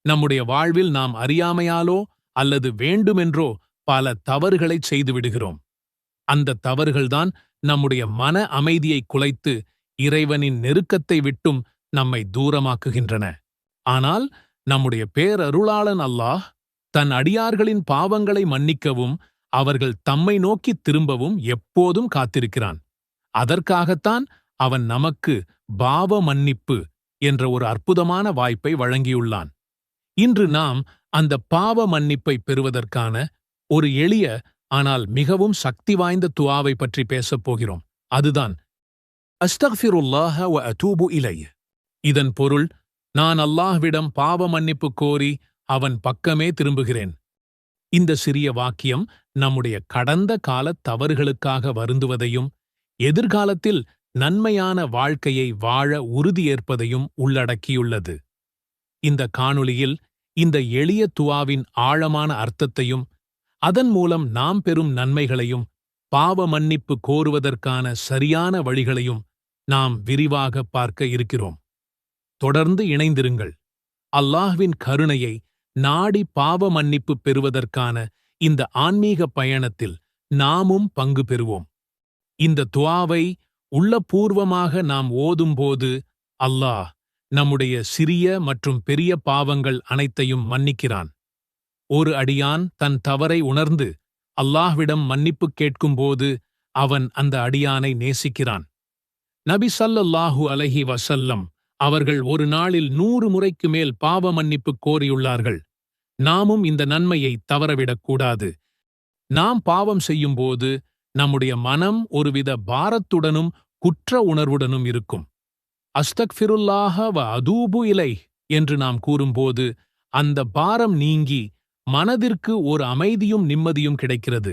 நம்முடைய வாழ்வில் நாம் அறியாமையாலோ அல்லது வேண்டுமென்றோ பல தவறுகளைச் செய்துவிடுகிறோம். அந்த தவறுகள்தான் நம்முடைய மன அமைதியை குலைத்து இறைவனின் நெருக்கத்தை விட்டும் நம்மை தூரமாக்குகின்றன. ஆனால் நம்முடைய பேரருளாளன் அல்லாஹ் தன் அடியார்களின் பாவங்களை மன்னிக்கவும் அவர்கள் தம்மை நோக்கித் திரும்பவும் எப்போதும் காத்திருக்கிறான். அதற்காகத்தான் அவன் நமக்கு பாவ மன்னிப்பு என்ற ஒரு அற்புதமான வாய்ப்பை வழங்கியுள்ளான். இன்று நாம் அந்த பாவ மன்னிப்பை பெறுவதற்கான ஒரு எளிய ஆனால் மிகவும் சக்தி வாய்ந்த துஆவை பற்றி பேசப் போகிறோம். அதுதான் அஸ்தக்ஃபிருல்லாஹ வ அதூபு இலைஹ். இதன் பொருள், நான் அல்லாஹ்விடம் பாவ மன்னிப்பு கோரி அவன் பக்கமே திரும்புகிறேன். இந்த சிறிய வாக்கியம் நம்முடைய கடந்த கால தவறுகளுக்காக வருந்துவதையும் எதிர்காலத்தில் நன்மையான வாழ்க்கையை வாழ உறுதியேற்பதையும் உள்ளடக்கியுள்ளது. இந்த காணொளியில் இந்த எளிய துஆவின் ஆழமான அர்த்தத்தையும் அதன் மூலம் நாம் பெறும் நன்மைகளையும் பாவ மன்னிப்பு கோருவதற்கான சரியான வழிகளையும் நாம் விரிவாக பார்க்க இருக்கிறோம். தொடர்ந்து இணைந்திருங்கள். அல்லாஹ்வின் கருணையை நாடி பாவ மன்னிப்பு பெறுவதற்கான இந்த ஆன்மீக பயணத்தில் நாமும் பங்கு பெறுவோம். இந்த துஆவை உள்ளபூர்வமாக நாம் ஓதும்போது அல்லாஹ் நம்முடைய சிறிய மற்றும் பெரிய பாவங்கள் அனைத்தையும் மன்னிக்கிறான். ஒரு அடியான் தன் தவறை உணர்ந்து அல்லாஹ்விடம் மன்னிப்பு கேட்கும்போது அவன் அந்த அடியானை நேசிக்கிறான். நபி ஸல்லல்லாஹு அலைஹி வஸல்லம் அவர்கள் ஒரு நாளில் 100 முறைக்கு மேல் பாவ மன்னிப்பு கோரியுள்ளார்கள். நாமும் இந்த நன்மையை தவறவிடக்கூடாது. நாம் பாவம் செய்யும்போது நம்முடைய மனம் ஒருவித பாரத்துடனும் குற்ற உணர்வுடனும் இருக்கும். அஸ்தக்ஃபிருல்லாஹ வ அதூபு இலைஹ் என்று நாம் கூறும்போது அந்த பாரம் நீங்கி மனதிற்கு ஒரு அமைதியும் நிம்மதியும் கிடைக்கிறது.